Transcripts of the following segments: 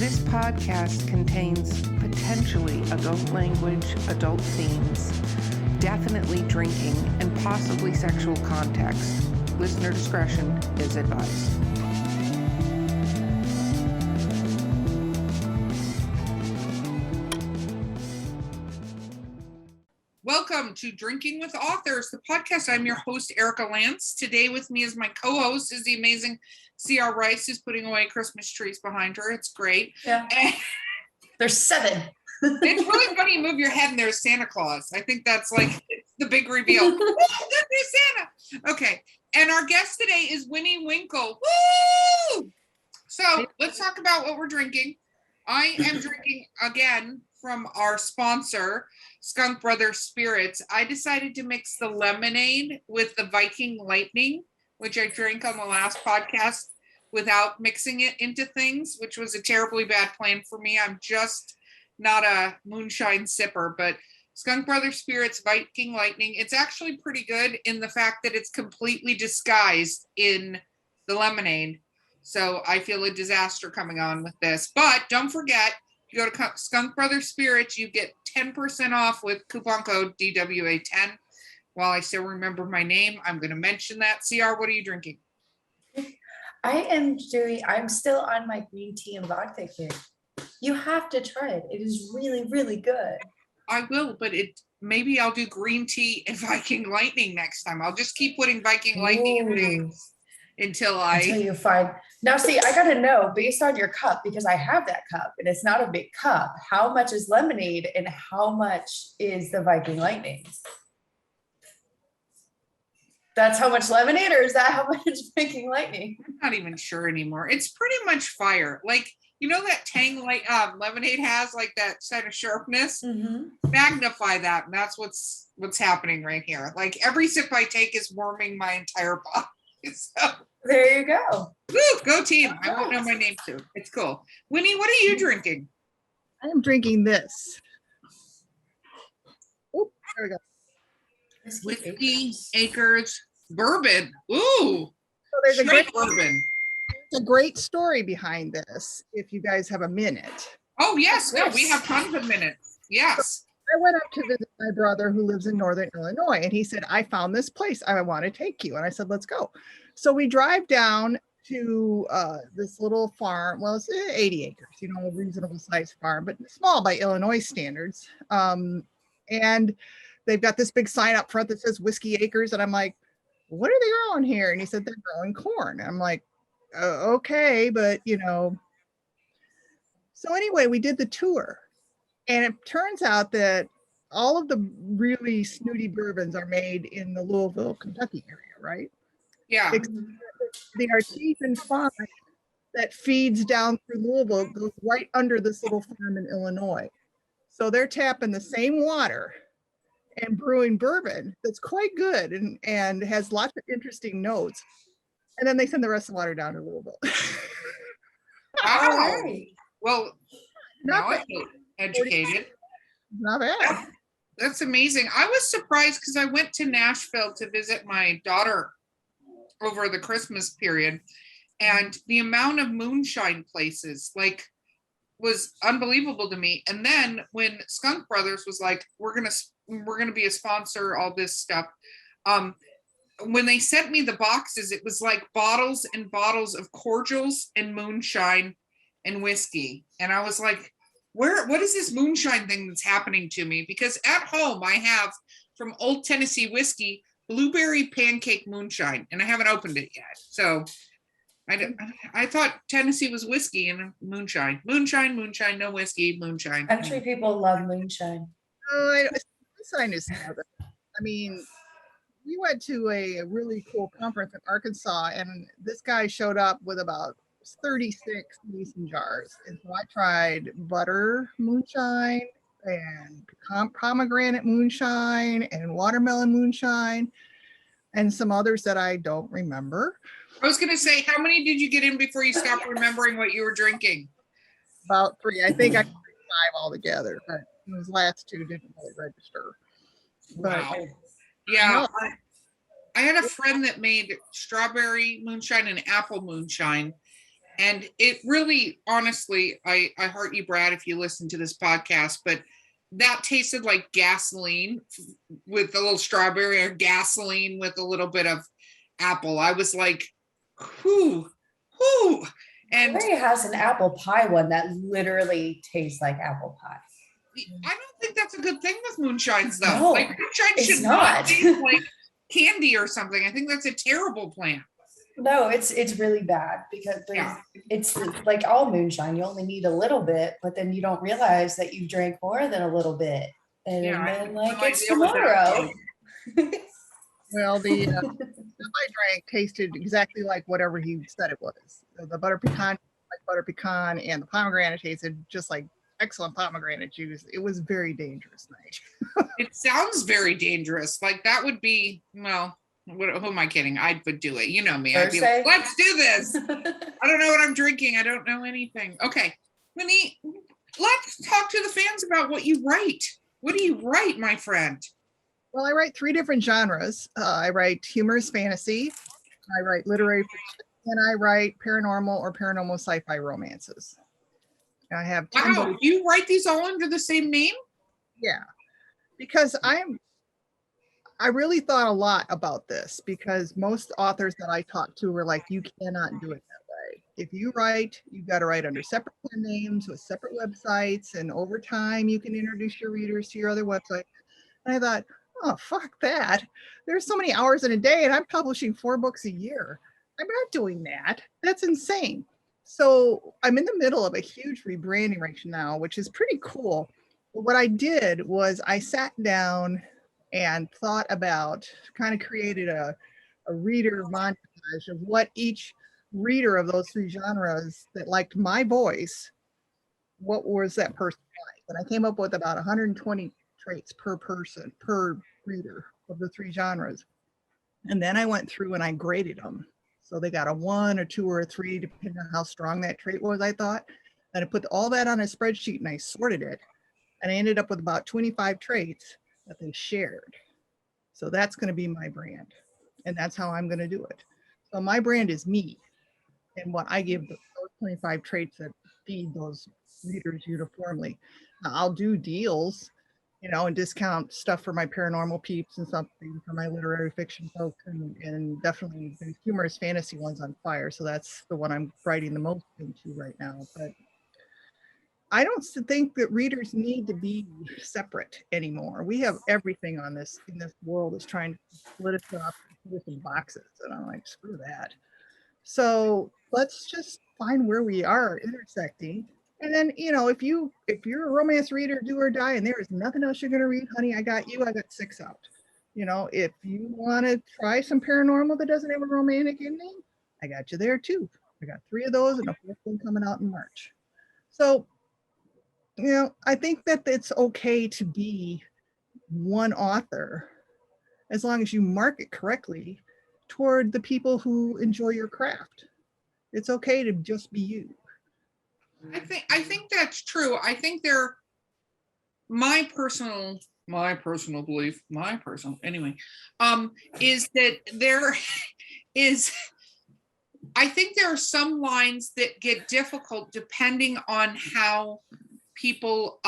This podcast contains potentially adult language, adult themes, definitely drinking, and possibly sexual context. Listener discretion is advised. Welcome to Drinking with Authors, the podcast. I'm your host, Erica Lance. Today with me as my co-host is the amazing C.R. Rice, who's putting away Christmas trees behind her. It's great. Yeah. There's 7. It's really funny you move your head and there's Santa Claus. I think that's like the big reveal. Woo, there's Santa. Okay. And our guest today is Winnie Winkle. Woo! So let's talk about what we're drinking. I am drinking again from our sponsor, Skunk Brothers Spirits. I decided to mix the lemonade with the Viking Lightning, which I drank on the last podcast without mixing it into things, which was a terribly bad plan for me. I'm just not a moonshine sipper, but Skunk Brothers Spirits Viking Lightning, it's actually pretty good in the fact that it's completely disguised in the lemonade. So I feel a disaster coming on with this. But don't forget, you go to Skunk Brothers Spirits, you get 10% off with coupon code DWA10. While I still remember my name, I'm going to mention that. CR, what are you drinking? I'm still on my green tea and vodka here. You have to try it. It is really, really good. I will, but maybe I'll do green tea and Viking Lightning next time. I'll just keep putting Viking Lightning in things until you find. Now, see, I got to know, based on your cup, because I have that cup and it's not a big cup, how much is lemonade and how much is the Viking Lightning? That's how much lemonade, or is that how much Viking Lightning? I'm not even sure anymore. It's pretty much fire. Like, you know that Tang lemonade has like that kind of sharpness? Mm-hmm. Magnify that, and that's what's happening right here. Like every sip I take is warming my entire body. So, there you go. Woo, go team. I won't know my name too. It's cool. Winnie, what are you drinking? I am drinking this. Oh, there we go. Whiskey Acres bourbon. Ooh. So there's bourbon. There's a great story behind this, if you guys have a minute. Oh, yes. No, we have tons of minutes. Yes. I went up to visit my brother who lives in Northern Illinois, and he said, I found this place. I want to take you. And I said, let's go. So we drive down to this little farm. Well, it's 80 acres, a reasonable sized farm, but small by Illinois standards. And they've got this big sign up front that says Whiskey Acres. And I'm like, what are they growing here? And he said, they're growing corn. And I'm like, okay, but So anyway, we did the tour. And it turns out that all of the really snooty bourbons are made in the Louisville, Kentucky area, right? Yeah. The artesian farm that feeds down through Louisville goes right under this little farm in Illinois. So they're tapping the same water and brewing bourbon that's quite good and has lots of interesting notes. And then they send the rest of the water down to Louisville. Wow. Well, now I feel educated. Not bad. That's amazing. I was surprised because I went to Nashville to visit my daughter over the Christmas period, and the amount of moonshine places was unbelievable to me. And then when Skunk Brothers was like, we're gonna be a sponsor, all this stuff. When they sent me the boxes, it was like bottles and bottles of cordials and moonshine and whiskey, and I was like, what is this moonshine thing that's happening to me? Because at home I have from Old Tennessee Whiskey blueberry pancake moonshine, and I haven't opened it yet. So I thought Tennessee was whiskey and moonshine, no whiskey, moonshine. Actually, people love moonshine. Moonshine is. I mean, we went to a really cool conference in Arkansas, and this guy showed up with about 36 mason jars. And so I tried butter moonshine and pomegranate moonshine and watermelon moonshine and some others that I don't remember. I was going to say, how many did you get in before you stopped remembering what you were drinking? About 3. I think I did 5 altogether, but those last 2 didn't really register. But wow. Yeah. I had a friend that made strawberry moonshine and apple moonshine. And it really, honestly, I heart you, Brad, if you listen to this podcast, but that tasted like gasoline with a little strawberry, or gasoline with a little bit of apple. I was like, whoo, whoo. And Larry has an apple pie one that literally tastes like apple pie. I don't think that's a good thing with moonshines, though. No, like moonshine it's should not not. taste like candy or something. I think that's a terrible plan. No, it's really bad because Yeah. it's like all moonshine. You only need a little bit, but then you don't realize that you drank more than a little bit. And Yeah, I then have like no it's idea what that tomorrow. Well, the stuff I drank tasted exactly like whatever he said it was. The butter pecan, like butter pecan, and the pomegranate tasted just like excellent pomegranate juice. It was very dangerous night. It sounds very dangerous. Like that would be, well, who am I kidding? I would do it. You know me. I'd be like, Thursday? let's do this. I don't know what I'm drinking. I don't know anything. Okay, Winnie, let's talk to the fans about what you write. What do you write, my friend? Well, I write 3 different genres. I write humorous fantasy, I write literary fiction, and I write paranormal or paranormal sci-fi romances. I have 10 Wow, books. you write these all under the same name? Yeah, because I really thought a lot about this, because most authors that I talk to were like, you cannot do it that way. If you write, you've got to write under separate pen names with separate websites, and over time you can introduce your readers to your other website. And I thought, oh, fuck that. There's so many hours in a day and I'm publishing 4 books a year. I'm not doing that. That's insane. So I'm in the middle of a huge rebranding right now, which is pretty cool. But what I did was I sat down and thought about, kind of created a reader montage of what each reader of those 3 genres that liked my voice, what was that person like? And I came up with about 120 traits per person, per reader of the 3 genres. And then I went through and I graded them. So they got a 1 or 2 or a 3, depending on how strong that trait was, I thought. And I put all that on a spreadsheet and I sorted it. And I ended up with about 25 traits that they shared. So that's going to be my brand. And that's how I'm going to do it. So my brand is me. And what I give those 25 traits that feed those readers uniformly. Now, I'll do deals, and discount stuff for my paranormal peeps and something for my literary fiction folks, and definitely the humorous fantasy one's on fire. So that's the one I'm writing the most into right now. But I don't think that readers need to be separate anymore. We have everything on this in this world is trying to split us up into different boxes, and I'm like, screw that. So let's just find where we are intersecting. And then, if you're a romance reader, do or die, and there is nothing else you're going to read, honey, I got you. I got 6 out. If you want to try some paranormal that doesn't have a romantic ending, I got you there too. I got 3 of those and a 4th one coming out in March. So, I think that it's okay to be one author as long as you market correctly toward the people who enjoy your craft. It's okay to just be you. I think that's true. I think my personal belief, anyway, is that there is, I think there are some lines that get difficult depending on how people,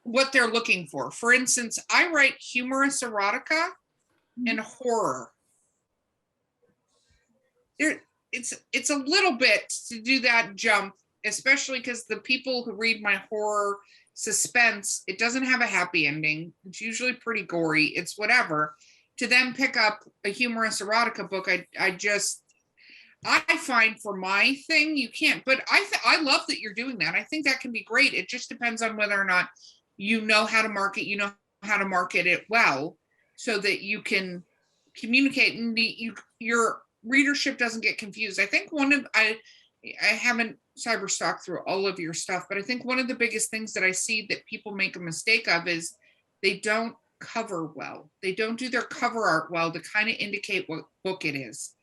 what they're looking for. For instance, I write humorous erotica and horror. It's a little bit to do that jump, especially because the people who read my horror suspense, it doesn't have a happy ending. It's usually pretty gory. It's whatever. To then pick up a humorous erotica book, I find for my thing, you can't. But I love that you're doing that. I think that can be great. It just depends on whether or not you know how to market. You know how to market it well, so that you can communicate and your readership doesn't get confused. I think I haven't cyber stalked through all of your stuff, but I think one of the biggest things that I see that people make a mistake of is they don't cover well. They don't do their cover art well to kind of indicate what book it is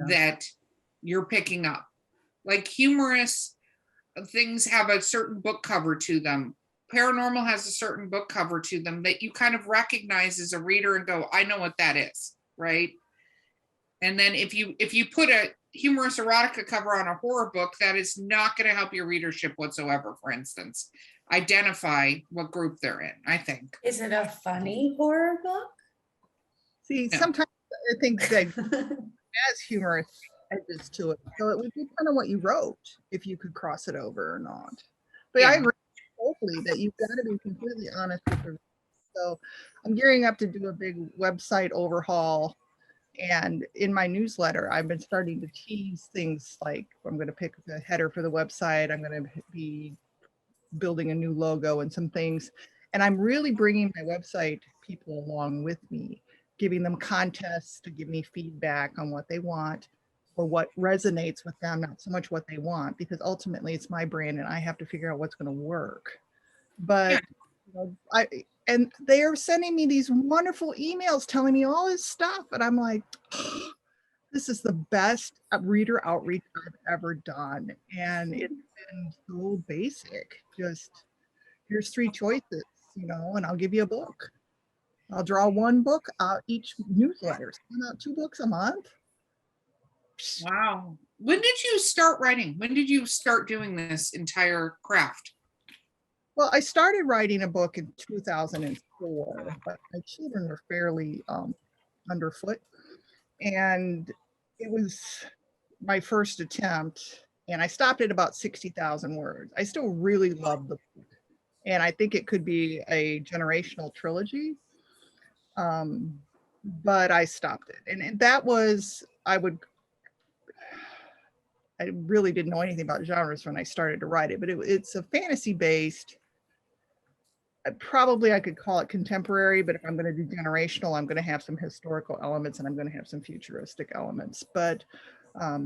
that you're picking up. Like humorous things have a certain book cover to them. Paranormal has a certain book cover to them that you kind of recognize as a reader and go, I know what that is, right? And then if you put humorous erotica cover on a horror book, that is not going to help your readership whatsoever, for instance. Identify what group they're in, I think. Is it a funny horror book? See, No. sometimes I think that has humorous edges to it. So it would depend on what you wrote, if you could cross it over or not. But I Yeah. agree totally that you've got to be completely honest with the. So I'm gearing up to do a big website overhaul. And in my newsletter, I've been starting to tease things like I'm going to pick the header for the website. I'm going to be building a new logo and some things. And I'm really bringing my website people along with me, giving them contests to give me feedback on what they want or what resonates with them, not so much what they want, because ultimately it's my brand and I have to figure out what's going to work. But you know, and they are sending me these wonderful emails telling me all this stuff. And I'm like, oh, this is the best reader outreach I've ever done. And it's been so basic. Just here's 3 choices, you know, and I'll give you a book. I'll draw 1 book out each newsletter. Send out 2 books a month. Wow. When did you start writing? When did you start doing this entire craft? Well, I started writing a book in 2004, but my children were fairly underfoot. And it was my first attempt. And I stopped at about 60,000 words. I still really love the book. And I think it could be a generational trilogy. But I stopped it. And that was, I really didn't know anything about genres when I started to write it, but it's a fantasy based. Probably I could call it contemporary, but if I'm going to do generational, I'm going to have some historical elements and I'm going to have some futuristic elements. But I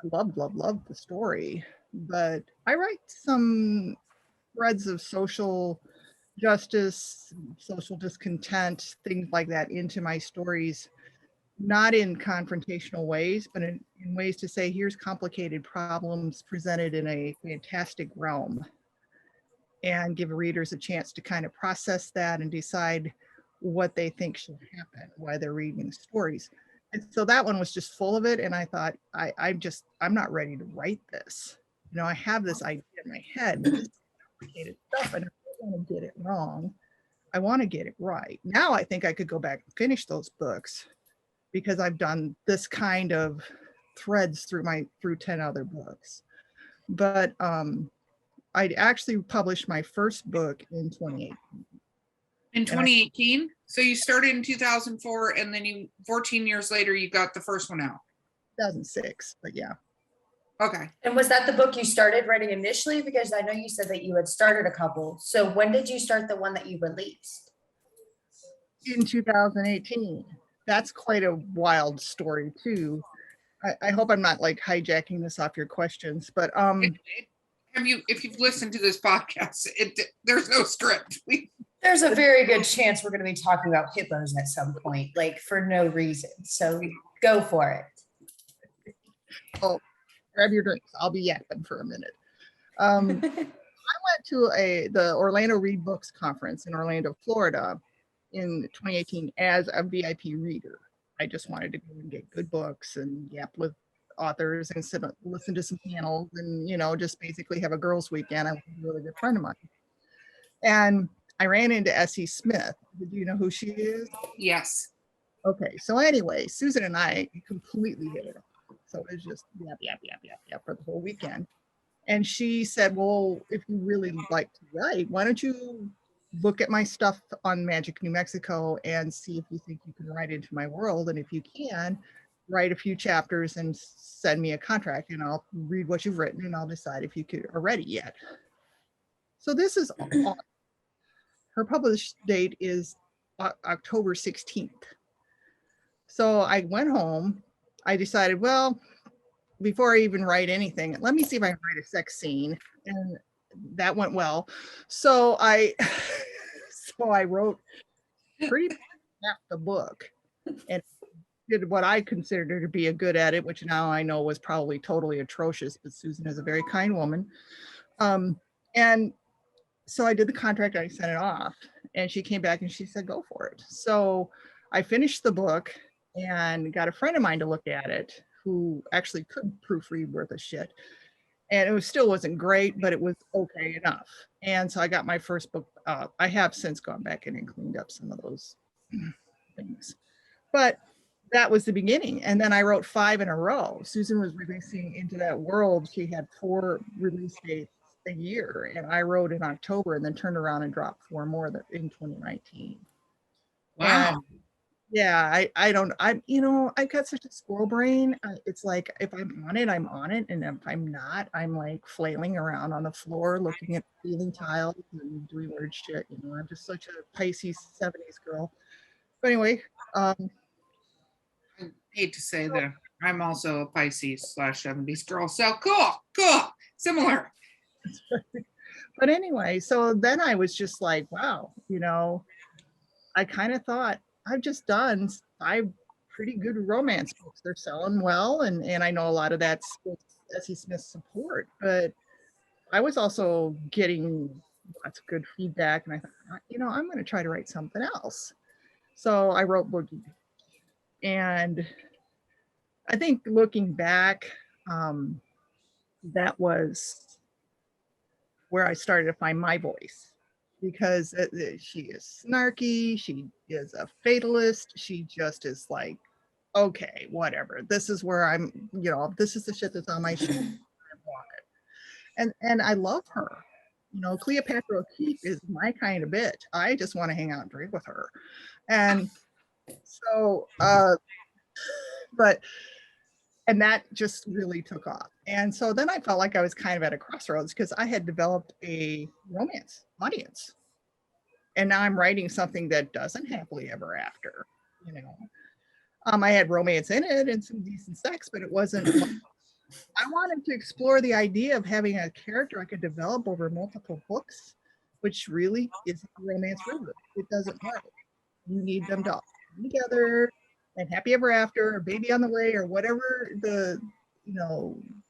love the story. But I write some threads of social justice, social discontent, things like that into my stories, not in confrontational ways, but in ways to say, here's complicated problems presented in a fantastic realm, and give readers a chance to kind of process that and decide what they think should happen while they're reading the stories. And so that one was just full of it. And I thought, I'm not ready to write this. You know, I have this idea in my head, but this is complicated stuff and I don't want to get it wrong. I want to get it right. Now I think I could go back and finish those books because I've done this kind of threads through 10 other books. But I actually published my first book in 2018. In 2018? So you started in 2004 and then 14 years later, you got the first one out. 2006, but yeah. Okay. And was that the book you started writing initially? Because I know you said that you had started a couple. So when did you start the one that you released? In 2018. That's quite a wild story too. I hope I'm not like hijacking this off your questions, but if you've listened to this podcast, there's no script. There's a very good chance we're going to be talking about hippos at some point, like for no reason. So go for it. Oh, grab your drinks. I'll be yapping for a minute. I went to the Orlando Read Books conference in Orlando, Florida in 2018 as a VIP reader. I just wanted to go and get good books and yap with authors and listen to some panels and, you know, just basically have a girls' weekend. I was a really good friend of mine. And I ran into Essie Smith. Do you know who she is? Yes. Okay. So anyway, Susan and I completely hit it off. So it was just yap for the whole weekend. And she said, well, if you really like to write, why don't you look at my stuff on Magic New Mexico and see if you think you can write into my world. And if you can, write a few chapters and send me a contract and I'll read what you've written and I'll decide if you are ready yet. So this is her published date is October 16th. So I went home. I decided, well, before I even write anything, let me see if I can write a sex scene. And that went well. So I wrote pretty much half the book and did what I considered to be a good edit, which now I know was probably totally atrocious, but Susan is a very kind woman. And so I did the contract, I sent it off, and she came back and she said, go for it. So I finished the book and got a friend of mine to look at it, who actually could proofread worth a shit. And it still wasn't great, but it was okay enough. And so I got my first book. I have since gone back in and cleaned up some of those things. But that was the beginning. And then I wrote 5 in a row. Susan was releasing into that world. She had 4 release dates a year. And I wrote in October and then turned around and dropped 4 more in 2019. Wow. And yeah, I've got such a squirrel brain. It's like if I'm on it, I'm on it. And if I'm not, I'm like flailing around on the floor, looking at ceiling tiles and doing weird shit. I'm just such a Pisces 70s girl. But anyway, I hate to say that I'm also a Pisces / 70s girl. So cool, similar. But anyway, so then I was just like, wow, I kind of thought I've just done 5 pretty good romance books. They're selling well, and I know a lot of that's with S.E. Smith's support, but I was also getting lots of good feedback, and I thought, I'm going to try to write something else. So I wrote Boogie, and I think looking back, that was where I started to find my voice, because she is snarky, she is a fatalist, she just is like, okay, whatever, this is where I'm, this is the shit that's on my show. And I love her. Cleopatra O'Keeffe is my kind of bitch. I just want to hang out and drink with her. And so and that just really took off. And so then I felt like I was kind of at a crossroads, because I had developed a romance audience. And now I'm writing something that doesn't happily ever after, I had romance in it and some decent sex, but it wasn't. I wanted to explore the idea of having a character I could develop over multiple books, which really is a romance river. It doesn't work. You need them to all come together and happy ever after, or baby on the way, or whatever the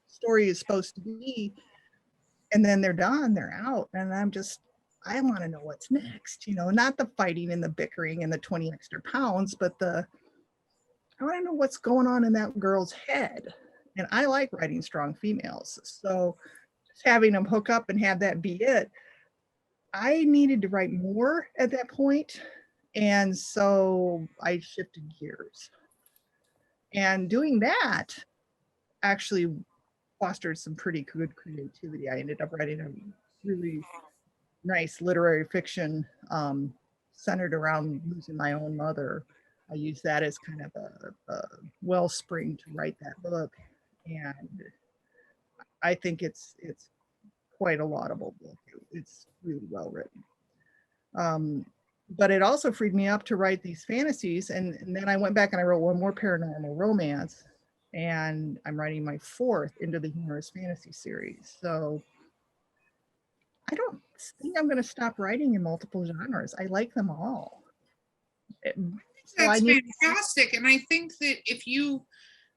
story is supposed to be. And then they're done, they're out. And I want to know what's next, not the fighting and the bickering and the 20 extra pounds, but I want to know what's going on in that girl's head. And I like writing strong females. So just having them hook up and have that be it, I needed to write more at that point. And so I shifted gears. And doing that actually fostered some pretty good creativity. I ended up writing a really nice literary fiction centered around losing my own mother. I used that as kind of a wellspring to write that book. And I think it's quite a laudable book. It's really well written. But it also freed me up to write these fantasies. And then I went back and I wrote one more paranormal romance. And I'm writing my 4th into the humorous fantasy series. So I don't think I'm going to stop writing in multiple genres. I like them all. That's fantastic. And I think that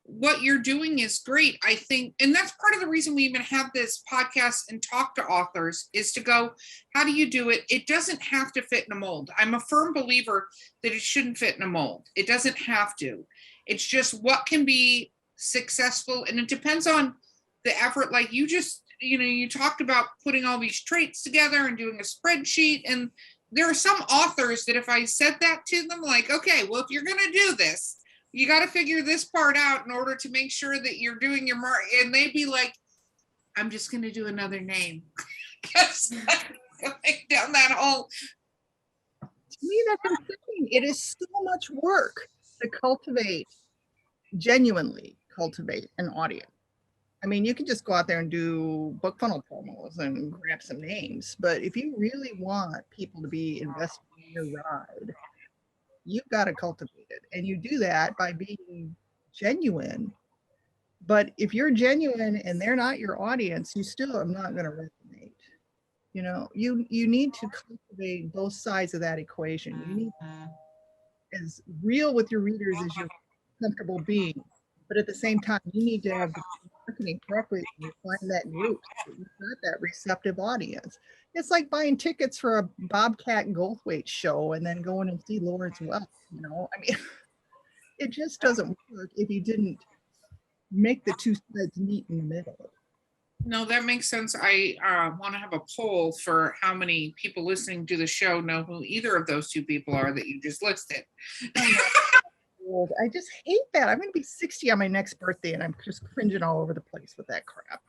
what you're doing is great. I think, and that's part of the reason we even have this podcast and talk to authors, is to go, how do you do it? It doesn't have to fit in a mold. I'm a firm believer that it shouldn't fit in a mold. It doesn't have to. It's just what can be successful. And it depends on the effort. Like you just, you talked about putting all these traits together and doing a spreadsheet. And there are some authors that if I said that to them, like, okay, well, if you're going to do this, you got to figure this part out in order to make sure that you're doing your mark. And they'd be like, I'm just going to do another name. Going down that hole. To me, that's insane. It is so much work to genuinely cultivate an audience. I mean, you can just go out there and do book funnel promos and grab some names. But if you really want people to be invested in your ride, you've got to cultivate it. And you do that by being genuine. But if you're genuine and they're not your audience, you still are not going to resonate. You need to cultivate both sides of that equation. You need to be as real with your readers as you're comfortable being. But at the same time, you need to have the marketing correctly and find that group so you've got that receptive audience. It's like buying tickets for a Bobcat Goldthwait show and then going and see Lawrence Welk. I mean, it just doesn't work if you didn't make the two threads meet in the middle. No, that makes sense. I want to have a poll for how many people listening to the show know who either of those two people are that you just listed. I just hate that. I'm going to be 60 on my next birthday, and I'm just cringing all over the place with that crap.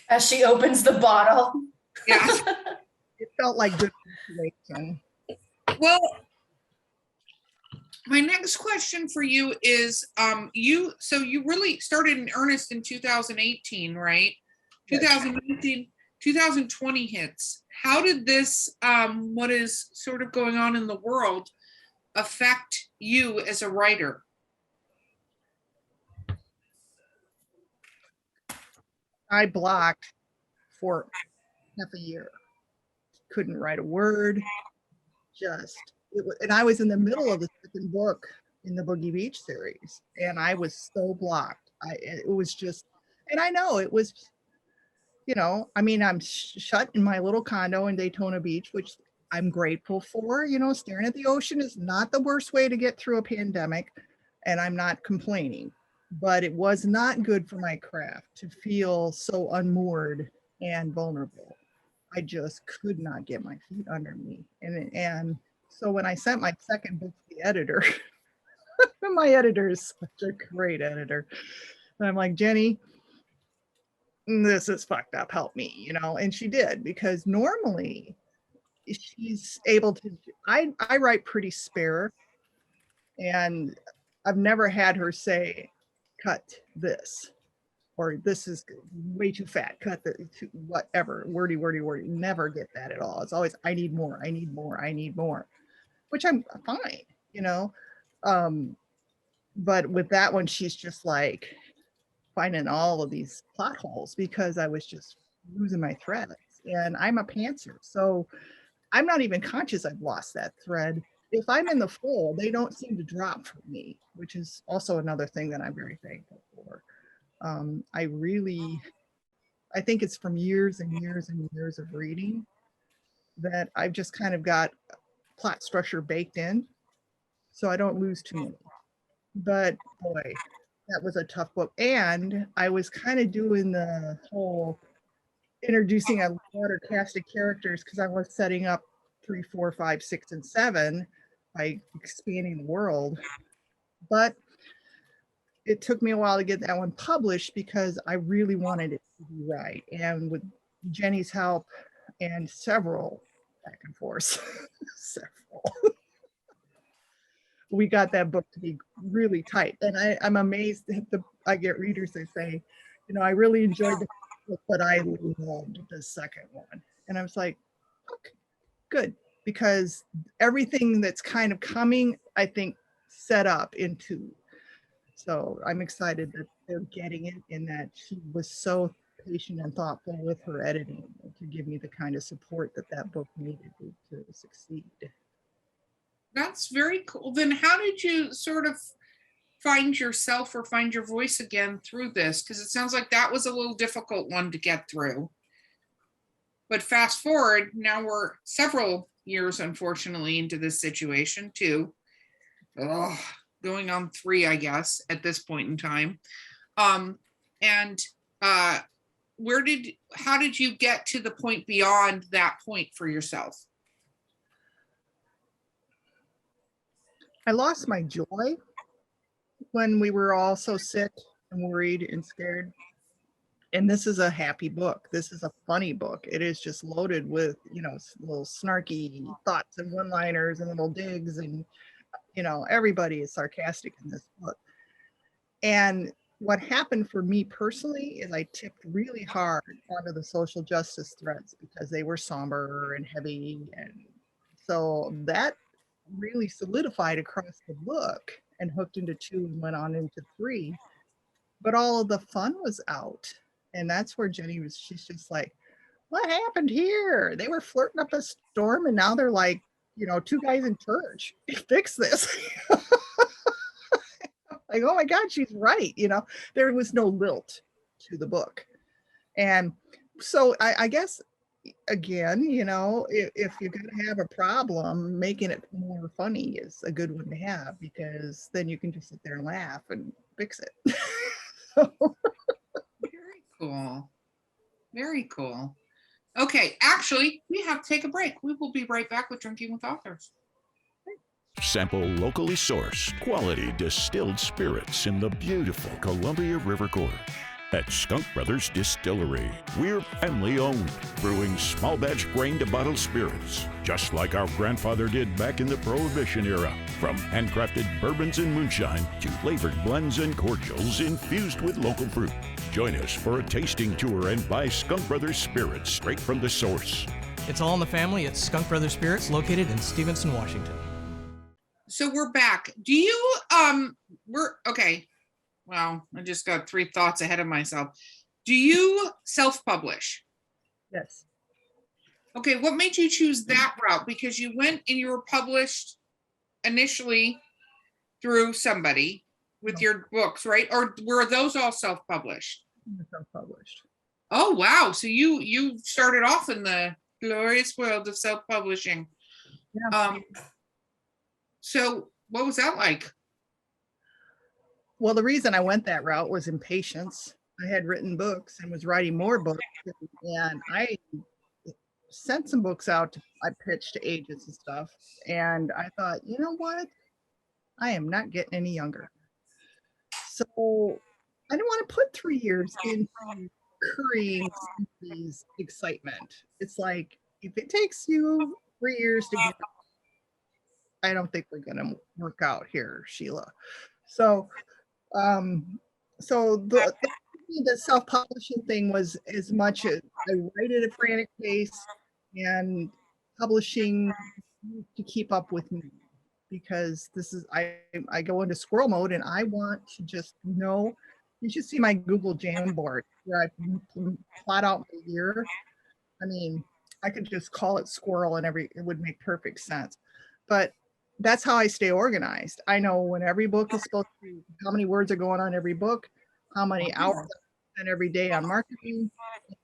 As she opens the bottle. Yeah. It felt like good situation. Well, my next question for you is, you really started in earnest in 2018, right? Yes. 2019, 2020 hits. How did this, what is sort of going on in the world, affect you as a writer? I blocked for half a year. Couldn't write a word. And I was in the middle of the second book in the Boogie Beach series, and I was so blocked. It was just, and I know it was, I mean, I'm shut in my little condo in Daytona Beach, which I'm grateful for. Staring at the ocean is not the worst way to get through a pandemic, and I'm not complaining, but it was not good for my craft to feel so unmoored and vulnerable. I just could not get my feet under me. And so when I sent my second book to the editor, my editor is such a great editor. And I'm like, Jenny, this is fucked up. Help me, and she did, because normally she's able to, I write pretty spare, and I've never had her say, cut this, or this is way too fat, cut the whatever, wordy, never get that at all. It's always, I need more, which I'm fine, but with that one, she's just like finding all of these plot holes, because I was just losing my threads, and I'm a pantser, so I'm not even conscious I've lost that thread. If I'm in the flow, they don't seem to drop for me, which is also another thing that I'm very thankful for. I think it's from years and years and years of reading that I've just kind of got plot structure baked in, so I don't lose too many. But boy, that was a tough book. And I was kind of doing the whole introducing a broader cast of characters, because I was setting up 3, 4, 5, 6, and 7 by expanding the world. But it took me a while to get that one published, because I really wanted it to be right. And with Jenny's help and several back and forth, we got that book to be really tight. And I'm amazed that I get readers that say, I really enjoyed the book, but I loved the second one. And I was like, okay, good, because everything that's kind of coming, I think, set up into. So I'm excited that they're getting it, and that she was so patient and thoughtful with her editing to give me the kind of support that book needed to succeed. That's very cool. Then how did you sort of find yourself or find your voice again through this? Because it sounds like that was a little difficult one to get through. But fast forward, now we're several years, unfortunately, into this situation too. Going on 3, I guess, at this point in time. How did you get to the point beyond that point for yourself? I lost my joy when we were all so sick and worried and scared. And this is a happy book. This is a funny book. It is just loaded with, little snarky thoughts and one-liners and little digs, and everybody is sarcastic in this book. And what happened for me personally is I tipped really hard onto the social justice threads, because they were somber and heavy. And so that really solidified across the book and hooked into 2 and went on into 3. But all of the fun was out. And that's where Jenny she's just like, what happened here? They were flirting up a storm, and now they're like, 2 guys in church. Fix this. Like, oh my God, she's right. There was no lilt to the book. And so I guess again, if you're going to have a problem, making it more funny is a good one to have, because then you can just sit there and laugh and fix it. Very cool. Very cool. Okay, actually, we have to take a break. We will be right back with Drinking with Authors. Sample locally sourced, quality distilled spirits in the beautiful Columbia River Gorge. At Skunk Brothers Distillery, we're family owned, brewing small batch grain to bottle spirits, just like our grandfather did back in the Prohibition era. From handcrafted bourbons and moonshine to flavored blends and cordials infused with local fruit. Join us for a tasting tour and buy Skunk Brothers spirits straight from the source. It's all in the family at Skunk Brothers Spirits, located in Stevenson, Washington. So we're back. Do you, okay. Wow, I just got 3 thoughts ahead of myself. Do you self-publish? Yes. Okay, what made you choose that route? Because you went and you were published initially through somebody with your books, right? Or were those all self-published? Self-published. Oh, wow. So you started off in the glorious world of self-publishing. Yeah. So what was that like? Well, the reason I went that route was impatience. I had written books and was writing more books, and I sent some books out. I pitched to agents and stuff, and I thought, you know what? I am not getting any younger. So I didn't want to put 3 years into currying somebody's excitement. It's like, if it takes you 3 years to get, I don't think we're going to work out here, Sheila. So the self-publishing thing was as much as I write at a frantic pace, and publishing to keep up with me, because this is, I go into squirrel mode and I want to just know. You should see my Google Jamboard where I plot out my year. I mean, I could just call it squirrel and it would make perfect sense. But that's how I stay organized. I know when every book is supposed to, how many words are going on every book, how many hours I spend every day on marketing,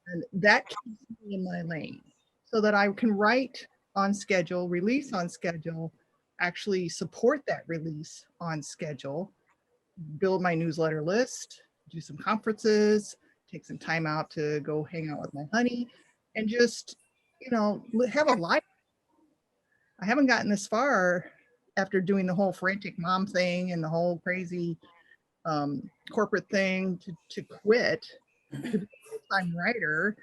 and that keeps me in my lane so that I can write on schedule, release on schedule, actually support that release on schedule, build my newsletter list, do some conferences, take some time out to go hang out with my honey, and just, have a life. I haven't gotten this far after doing the whole frantic mom thing and the whole crazy corporate thing to quit to be a full-time writer,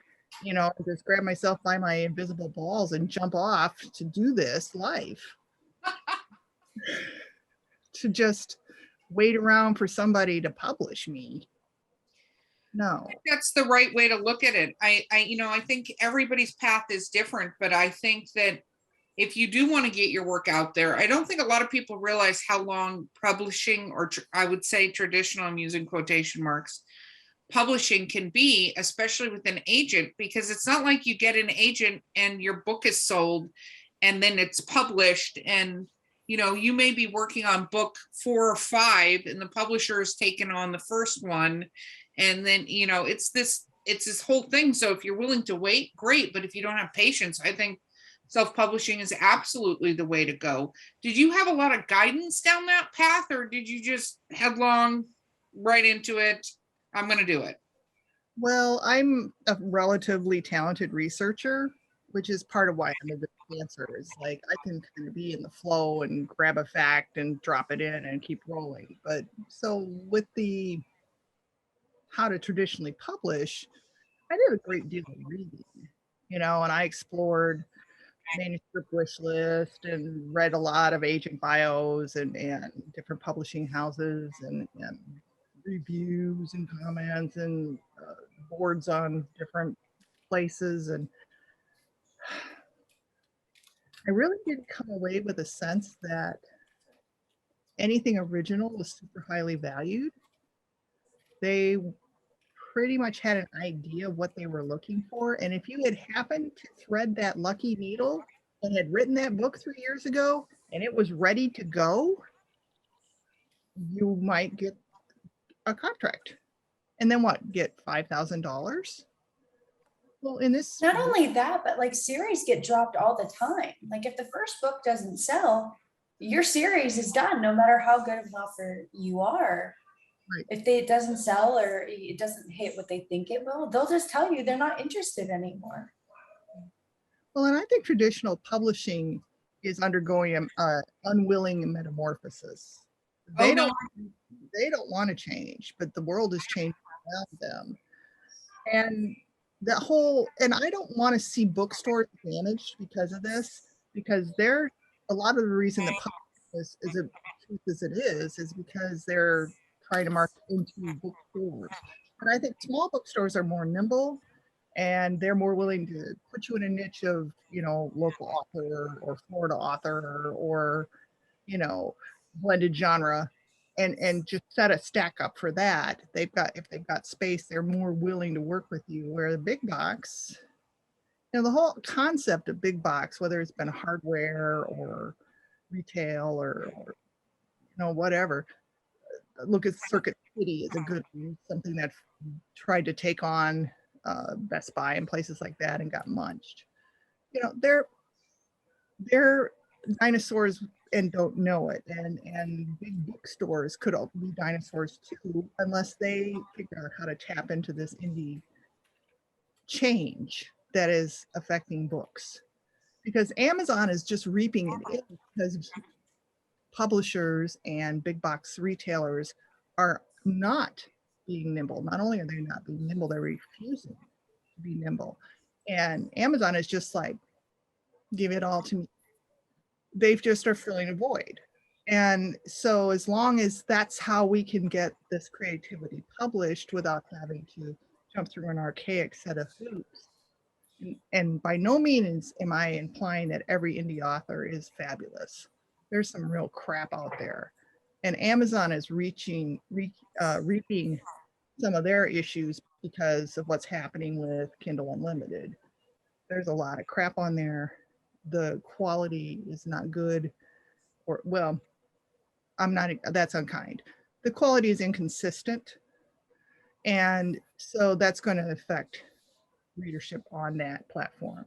just grab myself by my invisible balls and jump off to do this life. To just wait around for somebody to publish me. No. That's the right way to look at it. I think everybody's path is different, but I think that if you do want to get your work out there, I don't think a lot of people realize how long publishing, or I would say traditional, I'm using quotation marks, publishing can be, especially with an agent, because it's not like you get an agent and your book is sold and then it's published, and you may be working on book 4 or 5 and the publisher has taken on the first one, and then it's this whole thing. So if you're willing to wait, great, but if you don't have patience, I think self-publishing is absolutely the way to go. Did you have a lot of guidance down that path, or did you just headlong right into it? I'm going to do it. Well, I'm a relatively talented researcher, which is part of why I'm a good dancer. Is like I can kind of be in the flow and grab a fact and drop it in and keep rolling. But so with the how to traditionally publish, I did a great deal of reading, and I explored manuscript wish list and read a lot of agent bios and different publishing houses and reviews and comments and boards on different places. And I really did come away with a sense that anything original was super highly valued. They pretty much had an idea of what they were looking for. And if you had happened to thread that lucky needle and had written that book 3 years ago and it was ready to go, you might get a contract. And then what? Get $5,000? Well, in this, Not only that, but like series get dropped all the time. Like if the first book doesn't sell, your series is done, no matter how good of an author you are. Right. If it doesn't sell or it doesn't hit what they think it will, they'll just tell you they're not interested anymore. well, and I think traditional publishing is undergoing a unwilling metamorphosis. Oh, They no. don't want to change, but the world is changing around them. And that whole, and I don't want to see bookstores damaged because of this, because they're a lot of the reason the public is as it is because they're trying to market into bookstores. But I think small bookstores are more nimble and they're more willing to put you in a niche of, you know, local author or Florida author or, you know, blended genre and just set a stack up for that. They've got, if they've got space, they're more willing to work with you. Where the big box, you know, the whole concept of big box, whether it's been hardware or retail or you know, whatever. Look at Circuit City is a good one, something that tried to take on Best Buy and places like that and got munched. You know, they're dinosaurs and don't know it. And big bookstores could all be dinosaurs too, unless they figure out how to tap into this indie change that is affecting books. Because Amazon is just reaping it in because publishers and big box retailers are not being nimble. Not only are they not being nimble, they're refusing to be nimble. And Amazon is just like, give it all to me. They just are filling a void. And so as long as that's how we can get this creativity published without having to jump through an archaic set of hoops, and by no means am I implying that every indie author is fabulous. There's some real crap out there. And Amazon is reaping some of their issues because of what's happening with Kindle Unlimited. There's a lot of crap on there. The quality is not good, or well, that's unkind. The quality is inconsistent. And so that's going to affect readership on that platform.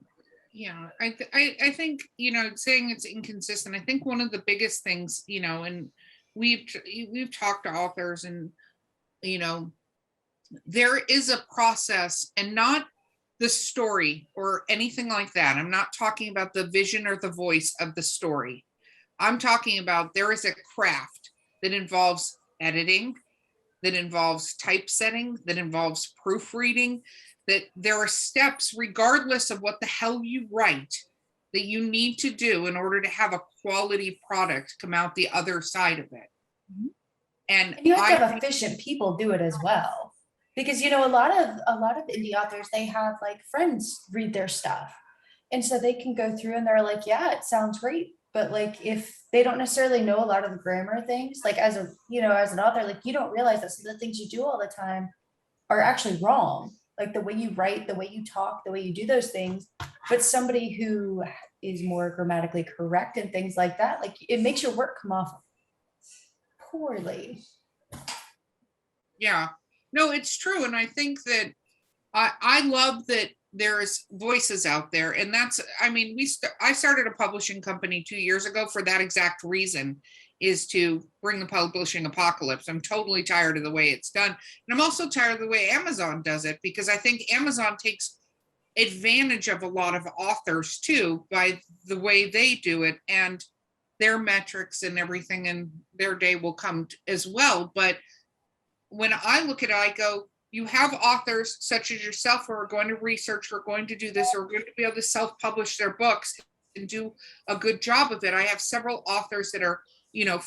Yeah, I think, you know, saying it's inconsistent, I think one of the biggest things, you know, and we've talked to authors and, you know, there is a process and not the story or anything like that. I'm not talking about the vision or the voice of the story. I'm talking about there is a craft that involves editing, that involves typesetting, that involves proofreading, that there are steps, regardless of what the hell you write, that you need to do in order to have a quality product come out the other side of it. And you have to have efficient people do it as well. Because, you know, a lot of indie authors, they have like friends read their stuff. And so they can go through and they're like, yeah, it sounds great. But like, if they don't necessarily know a lot of the grammar things, like as a, you know, as an author, like you don't realize that some of the things you do all the time are actually wrong. Like the way you write, the way you talk, the way you do those things. But somebody who is more grammatically correct and things like that, like it makes your work come off poorly. Yeah, no, it's true. And I think that I love that there's voices out there. And that's, I mean, I started a publishing company 2 years ago for that exact reason, is to bring the publishing apocalypse. I'm totally tired of the way it's done. And I'm also tired of the way Amazon does it, because I think Amazon takes advantage of a lot of authors too, by the way they do it and their metrics and everything, and their day will come as well. But when I look at it, I go, you have authors such as yourself who are going to research, or going to do this, or going to be able to self-publish their books and do a good job of it. I have several authors that are, you know,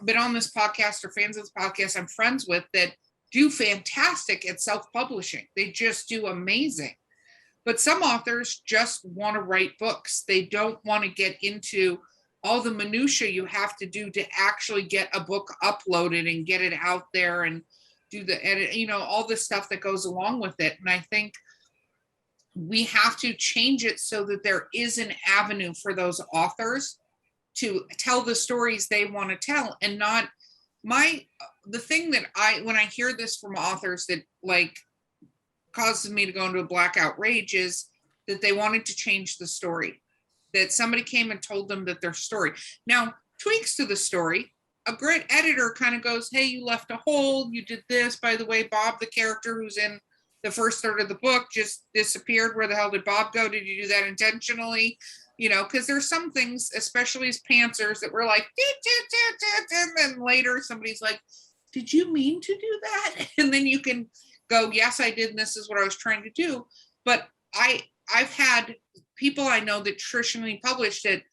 been on this podcast or fans of this podcast I'm friends with, that do fantastic at self-publishing. They just do amazing. But some authors just want to write books. They don't want to get into all the minutia you have to do to actually get a book uploaded and get it out there and do the edit, you know, all the stuff that goes along with it. And I think we have to change it so that there is an avenue for those authors to tell the stories they want to tell, and not the thing that when I hear this from authors that like causes me to go into a blackout rage is that they wanted to change the story. That somebody came and told them that their story. Now, tweaks to the story. A great editor kind of goes, hey, you left a hole. You did this. By the way, Bob, the character who's in the first third of the book, just disappeared. Where the hell did Bob go? Did you do that intentionally? You know, because there's some things, especially as pantsers, that were like, and then later somebody's like, did you mean to do that? And then you can go, yes, I did, and this is what I was trying to do. But I've had people I know that traditionally published it,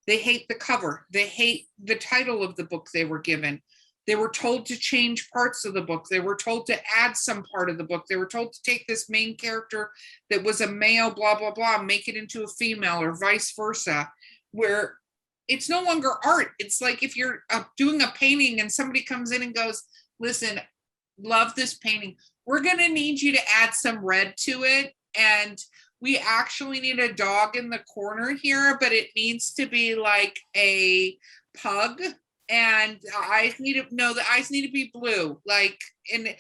they hate the cover. They hate the title of the book they were given. They were told to change parts of the book. They were told to add some part of the book. They were told to take this main character that was a male, blah, blah, blah, make it into a female or vice versa, where it's no longer art. It's like if you're doing a painting and somebody comes in and goes, listen, love this painting. We're going to need you to add some red to it. And we actually need a dog in the corner here, but it needs to be like a pug. And the eyes need to be blue. Like, and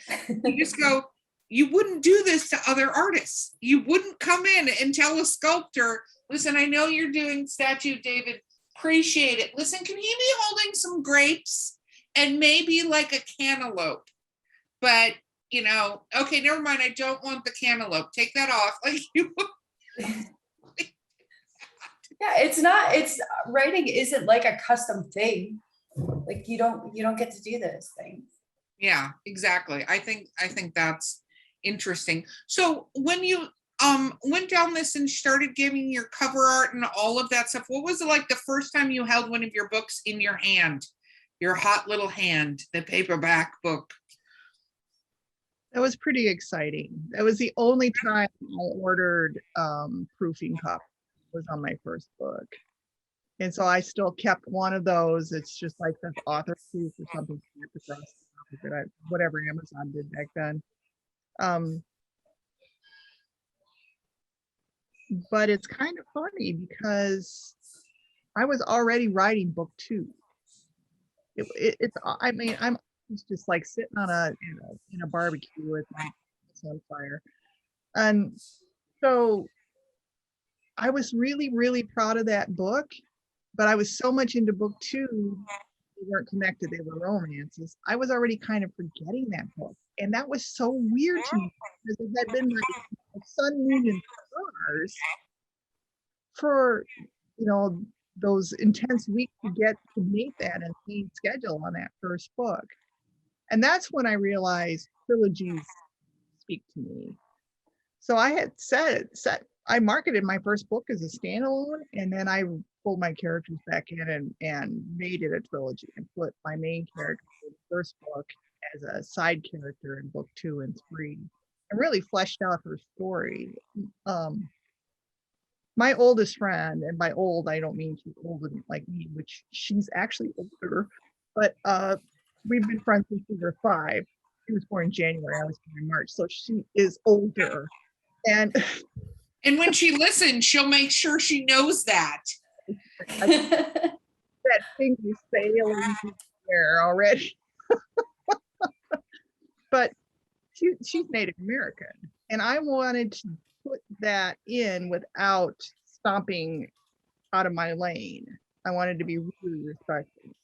you just go, you wouldn't do this to other artists. You wouldn't come in and tell a sculptor, listen, I know you're doing statue, David, appreciate it. Listen, can he be holding some grapes and maybe like a cantaloupe? But, you know, okay, never mind. I don't want the cantaloupe. Take that off. Like you. Yeah, it's writing isn't like a custom thing. Like you don't get to do those things. Yeah, exactly. I think that's interesting. So when you went down this and started giving your cover art and all of that stuff, what was it like the first time you held one of your books in your hand, your hot little hand, the paperback book? That was pretty exciting. That was the only time I ordered proofing copy, was on my first book. And so I still kept one of those. It's just like the author proof or something, whatever Amazon did back then. But it's kind of funny because I was already writing book 2. I mean, I'm just like sitting on in a barbecue with my house on fire. And so I was really, really proud of that book, but I was so much into book 2, they weren't connected, they were romances. I was already kind of forgetting that book. And that was so weird to me because it had been like sun, moon, and stars for, you know, those intense weeks to get to meet that and main schedule on that first book. And that's when I realized trilogies speak to me. So I had I marketed my first book as a standalone, and then I pulled my characters back in and made it a trilogy and put my main character in the first book as a side character in book 2 and 3, and really fleshed out her story. My oldest friend, and by old, I don't mean she's older like me, which she's actually older, but we've been friends since we were 5. She was born in January, I was born in March, so she is older. And when she listens, she'll make sure she knows that. That thing is sailing there already. But she's Native American, and I wanted to put that in without stomping out of my lane. I wanted to be really respectful.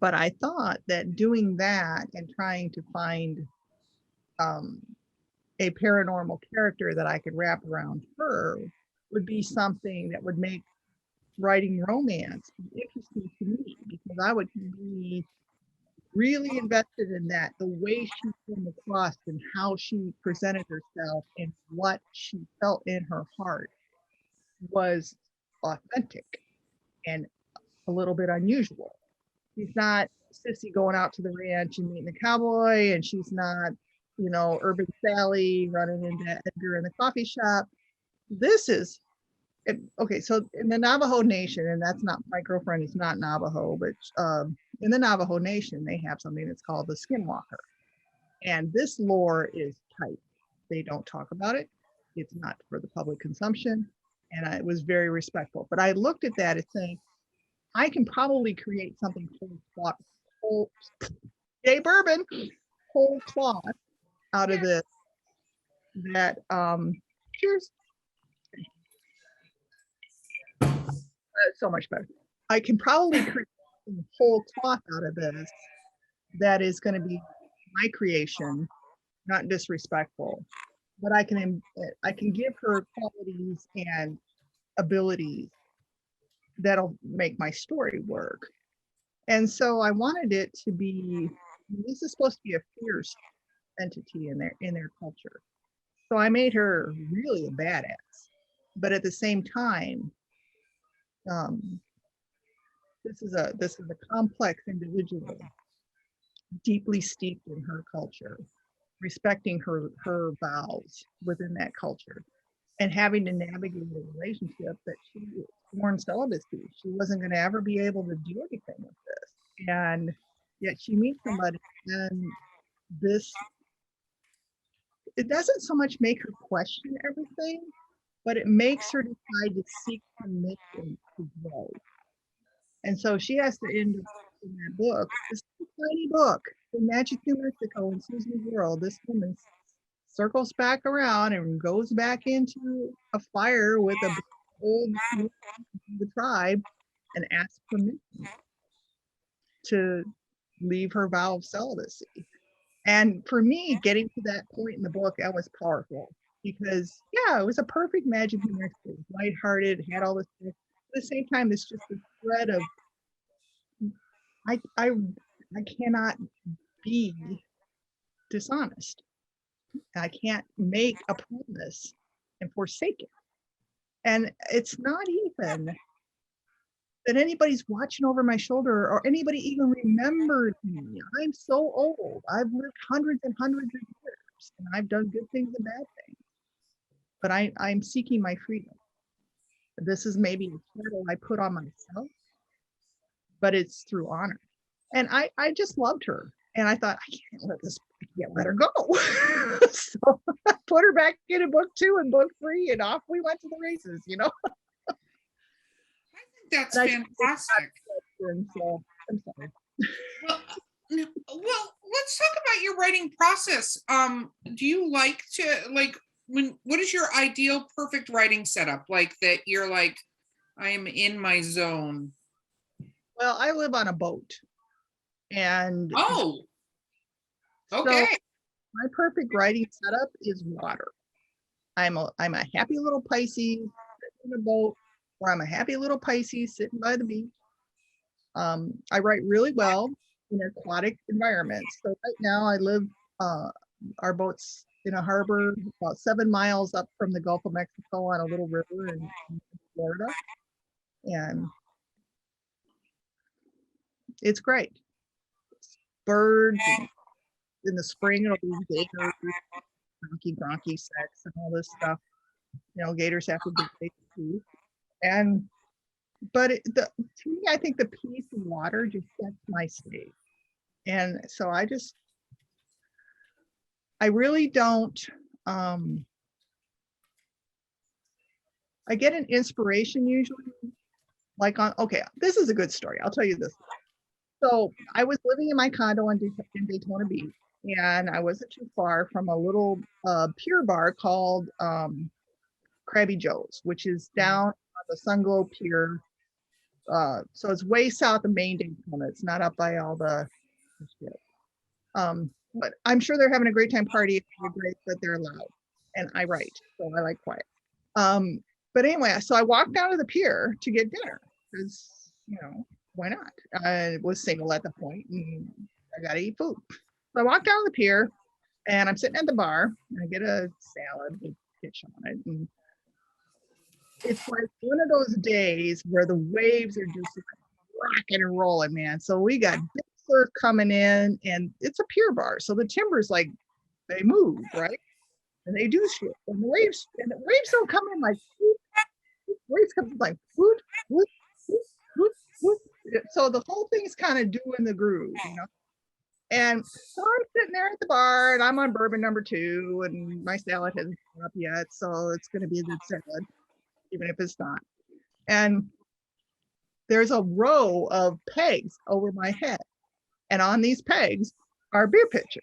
But I thought that doing that and trying to find a paranormal character that I could wrap around her would be something that would make writing romance interesting to me, because I would be really invested in that, the way she came across and how she presented herself and what she felt in her heart was authentic and a little bit unusual. She's not Sissy going out to the ranch and meeting a cowboy, and she's not, you know, Urban Sally running into Edgar in the coffee shop. This is okay. So in the Navajo Nation, and that's not, my girlfriend is not Navajo, but in the Navajo Nation, they have something that's called the Skinwalker, and this lore is tight. They don't talk about it. It's not for the public consumption, and I was very respectful. But I looked at that as saying, I can probably create something whole bourbon, whole cloth out of this. that cheers. So much better. I can probably create a whole cloth out of this that is going to be my creation, not disrespectful, but I can give her qualities and abilities that'll make my story work. And so I wanted it to be, this is supposed to be a fierce entity in their culture. So I made her really a badass, but at the same time, this is a complex individual, deeply steeped in her culture, respecting her vows within that culture, and having to navigate a relationship that she sworn celibacy. She wasn't going to ever be able to do anything with this, and yet she meets somebody, and this, it doesn't so much make her question everything, but it makes her decide to seek permission to grow. And so she has to end up in that book, this tiny book, The Magic New Mexico in Susan's World. This woman circles back around and goes back into a fire with a old the tribe and asks permission to leave her vow of celibacy. And for me, getting to that point in the book, that was powerful because, yeah, it was a perfect Magic New Mexico. Lighthearted, had all this stuff. At the same time, it's just a thread of I cannot be dishonest. I can't make a promise and forsake it. And it's not even that anybody's watching over my shoulder or anybody even remembers me. I'm so old. I've lived hundreds and hundreds of years, and I've done good things and bad things. But I'm seeking my freedom. This is maybe a title I put on myself, but it's through honor. And I just loved her. And I thought, I can't let her go. So I put her back in book 2 and book 3, and off we went to the races, you know? I think that's fantastic. So I'm sorry. Well, let's talk about your writing process. Do you like to what is your ideal perfect writing setup? Like that you're like, I am in my zone. Well, I live on a boat. And okay. So my perfect writing setup is water. I'm a happy little Pisces sitting in a boat, or I'm a happy little Pisces sitting by the beach. I write really well in aquatic environments. So right now I live, our boat's in a harbor about 7 miles up from the Gulf of Mexico on a little river in Florida. And it's great. Birds, in the spring it'll be gators, gronky sex and all this stuff. You know, gators have to be too. And but to me, I think the peace of water just sets my state. And so I really don't I get an inspiration usually like on, okay, this is a good story. I'll tell you this. So I was living in my condo in Daytona Beach, and I wasn't too far from a little pier bar called Krabby Joe's, which is down on the Sunglow Pier. So it's way south of main Daytona. It's not up by all the shit. But I'm sure they're having a great time partying. They're great, but they're loud, and I write, so I like quiet. But anyway, so I walked down to the pier to get dinner because, you know, why not? I was single at the point and I gotta eat food. So I walked down the pier and I'm sitting at the bar and I get a salad with fish on it. And it's like one of those days where the waves are just rocking and rolling, man. So we got big surf coming in, and it's a pier bar. So the timbers, like, they move, right? And they do shit. And the waves don't come in like, waves come in like, whoop, whoop, whoop, whoop, whoop. So the whole thing's kind of doing the groove, you know? And so I'm sitting there at the bar and I'm on bourbon number 2 and my salad hasn't come up yet. So it's going to be a good salad, even if it's not. And there's a row of pegs over my head. And on these pegs are beer pitchers.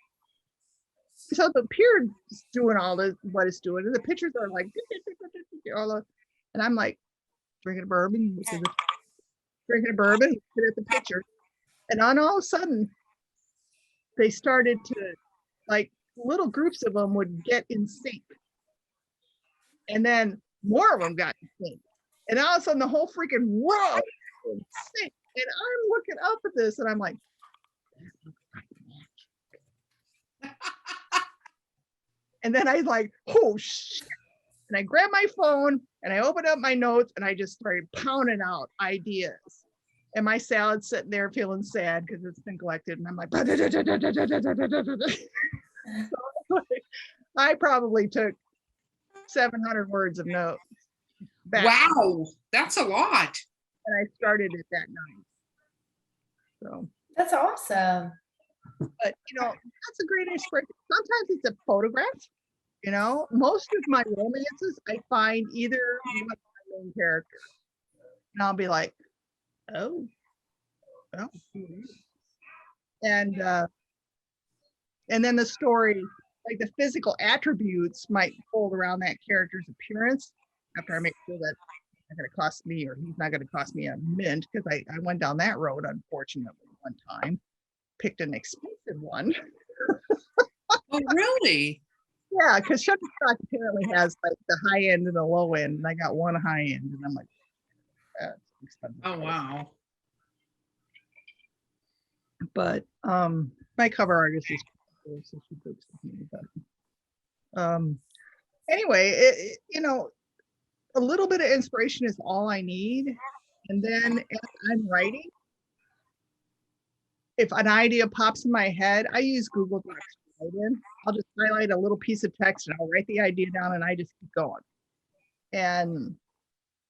So the beard's doing all this, what it's doing, and the pictures are like, and I'm like drinking a bourbon, drinking a bourbon, looking at the picture, and on all of a sudden, they started to, like, little groups of them would get in sync, and then more of them got in sync, and all of a sudden the whole freaking world was in sync. And I'm looking up at this, and I'm like, and then I like, oh shit. And I grabbed my phone and I opened up my notes and I just started pounding out ideas. And my salad's sitting there feeling sad because it's neglected. And I'm like, so, I probably took 700 words of notes back. Wow, that's a lot. And I started it that night. So That's awesome. but you know, that's a great inspiration. Sometimes it's a photograph. You know, most of my romances I find either one of my main characters, and I'll be like, oh, and then the story, like the physical attributes, might fold around that character's appearance. After I make sure that it's not going to cost me, or he's not going to cost me a mint, because I went down that road unfortunately one time. Picked an expensive one. Oh, really? Yeah, because Shutterstock apparently has like the high end and the low end, and I got one high end, and I'm like, that's expensive. Oh, wow. But my cover artist is cool, so she books with me. But anyway, you know, a little bit of inspiration is all I need, and then as I'm writing, if an idea pops in my head, I use Google Docs to write in. I'll just highlight a little piece of text and I'll write the idea down and I just keep going. And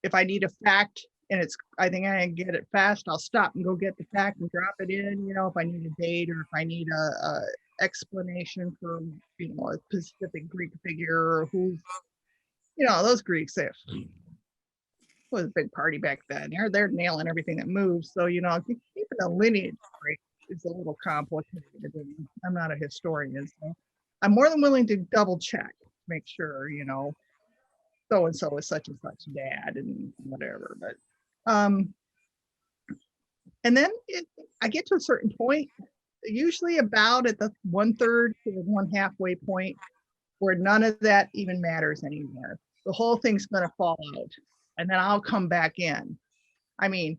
if I need a fact and I think I can get it fast, I'll stop and go get the fact and drop it in. You know, if I need a date or if I need a explanation for, you know, a specific Greek figure or who's, you know, those Greeks, it was a big party back then. They're nailing everything that moves. So, you know, keeping a lineage straight is a little complicated. I'm not a historian, so I'm more than willing to double check, make sure, you know, so and so is such and such dad and whatever. But and then I get to a certain point, usually about at the 1/3 to the 1/2 point, where none of that even matters anymore. The whole thing's going to fall out, and then I'll come back in. I mean,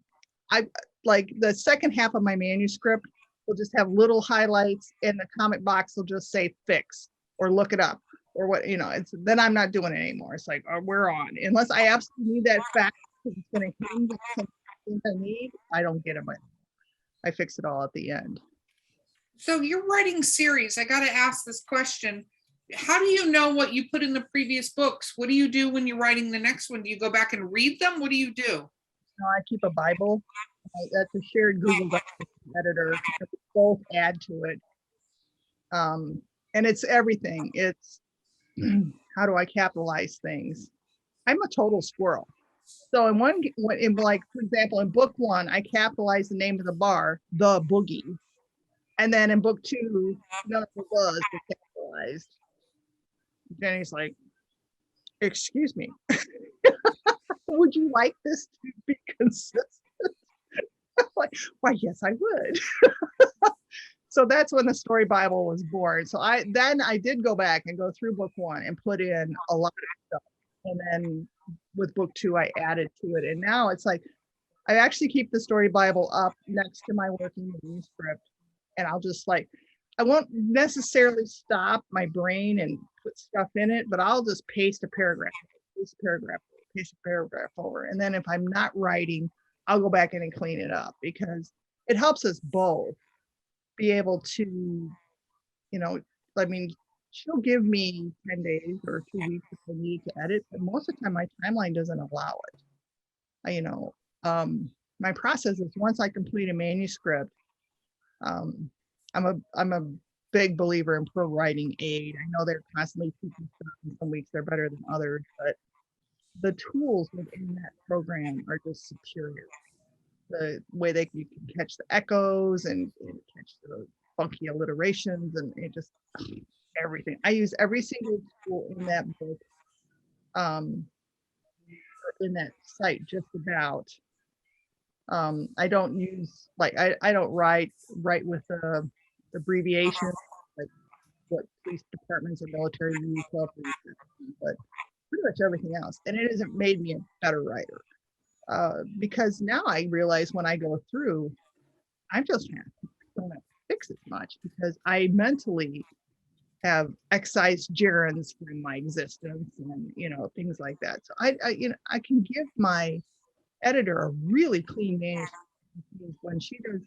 I like the second half of my manuscript will just have little highlights, and the comment box will just say fix or look it up or what, you know. It's then I'm not doing it anymore. It's like, oh, we're on, unless I absolutely need that fact because it's going to hinge on something I need. I don't get it. I fix it all at the end. So you're writing series. I got to ask this question. How do you know what you put in the previous books? What do you do when you're writing the next one? Do you go back and read them? What do you do? I keep a Bible. That's a shared Google Docs editor. We both add to it. And it's everything. It's how do I capitalize things? I'm a total squirrel. So like, for example, in book 1, I capitalized the name of the bar, The Boogie. And then in book 2, none of the was capitalized. Jenny's like, excuse me. Would you like this to be consistent? Like, why, yes, I would. So that's when the story Bible was born. So I did go back and go through book 1 and put in a lot of stuff. And then with book 2, I added to it. And now it's like, I actually keep the story Bible up next to my working manuscript. And I'll just like, I won't necessarily stop my brain and put stuff in it, but I'll just paste a paragraph over. And then if I'm not writing, I'll go back in and clean it up, because it helps us both be able to, you know, I mean, she'll give me 10 days or 2 weeks if I need to edit, but most of the time my timeline doesn't allow it. You know, my process is once I complete a manuscript, I'm a big believer in pro writing aid. I know they're constantly teaching stuff, and some weeks they're better than others, but the tools within that program are just superior. The way you can catch the echoes and catch the funky alliterations, and it just, everything. I use every single tool in that book, in that site, just about. I don't use, like, I don't write with abbreviations, like what police departments or military use, but pretty much everything else. And it hasn't made me a better writer, because now I realize when I go through, I'm just don't have to fix as much, because I mentally have excised gerunds from my existence, and things like that. So I can give my editor a really clean manuscript. When she'll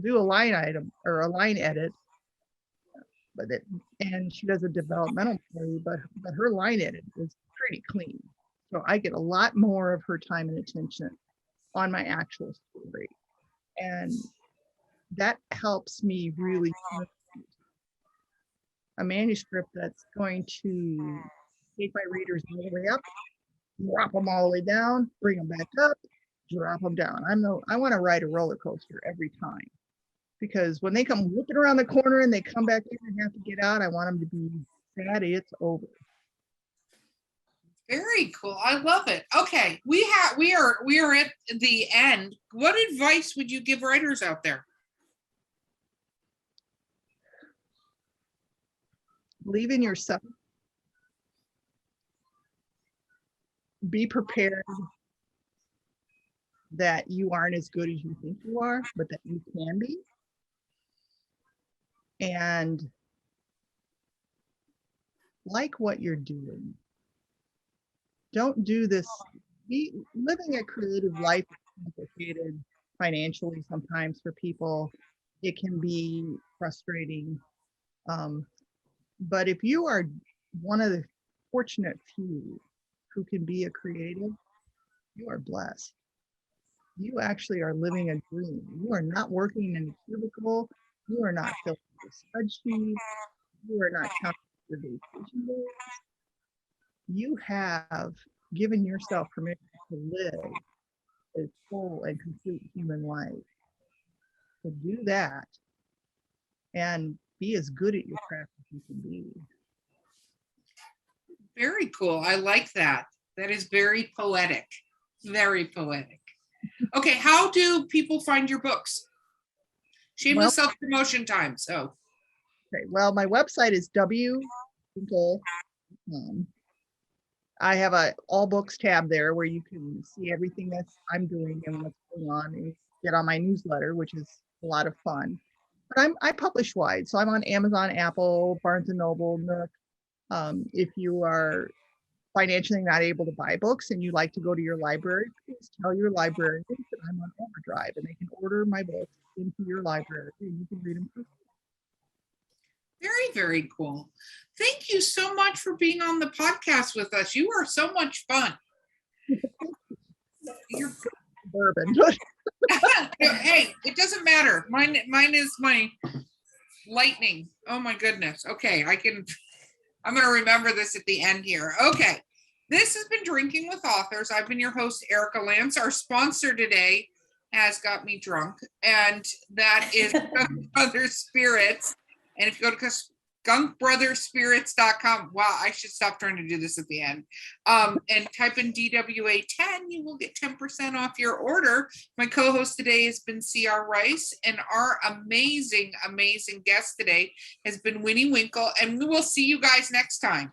do a line item or a line edit, and she does a developmental query, but her line edit is pretty clean. So I get a lot more of her time and attention on my actual story, and that helps me really a manuscript that's going to take my readers all the way up, drop them all the way down, bring them back up, drop them down. I want to ride a roller coaster every time, because when they come whipping around the corner and they come back in and have to get out, I want them to be sad it's over. Very cool. I love it. Okay, we are at the end. What advice would you give writers out there? Believe in yourself. Be prepared that you aren't as good as you think you are, but that you can be. And like what you're doing. Don't do this. Living a creative life is complicated financially sometimes for people. It can be frustrating. But if you are one of the fortunate few who can be a creative, you are blessed. You actually are living a dream. You are not working in a cubicle. You are not filling a spreadsheet. You are not counting your vacation days. You have given yourself permission to live a full and complete human life. So do that and be as good at your craft as you can be. Very cool. I like that. That is very poetic. Very poetic. Okay, how do people find your books? Shameless self-promotion time. So, okay, well, my website is Winkle. I have a all books tab there where you can see everything that I'm doing and what's going on, and get on my newsletter, which is a lot of fun. But I publish wide, so I'm on Amazon, Apple, Barnes and Noble, Nook. If you are financially not able to buy books and you like to go to your library, please tell your librarian that I'm on overdrive and they can order my books into your library and you can read them. very, very cool. Thank you so much for being on the podcast with us. You are so much fun. You're bourbon. Hey, it doesn't matter. Mine is my lightning. Oh my goodness. Okay, I'm going to remember this at the end here. Okay. This has been Drinking with Authors. I've been your host, Erica Lance. Our sponsor today has got me drunk, and that is Skunk Brothers Spirits. And if you go to skunkbrotherspirits.com, wow, I should stop trying to do this at the end, and type in DWA10, you will get 10% off your order. My co-host today has been C.R. Rice, and our amazing, amazing guest today has been Winnie Winkle, and we will see you guys next time.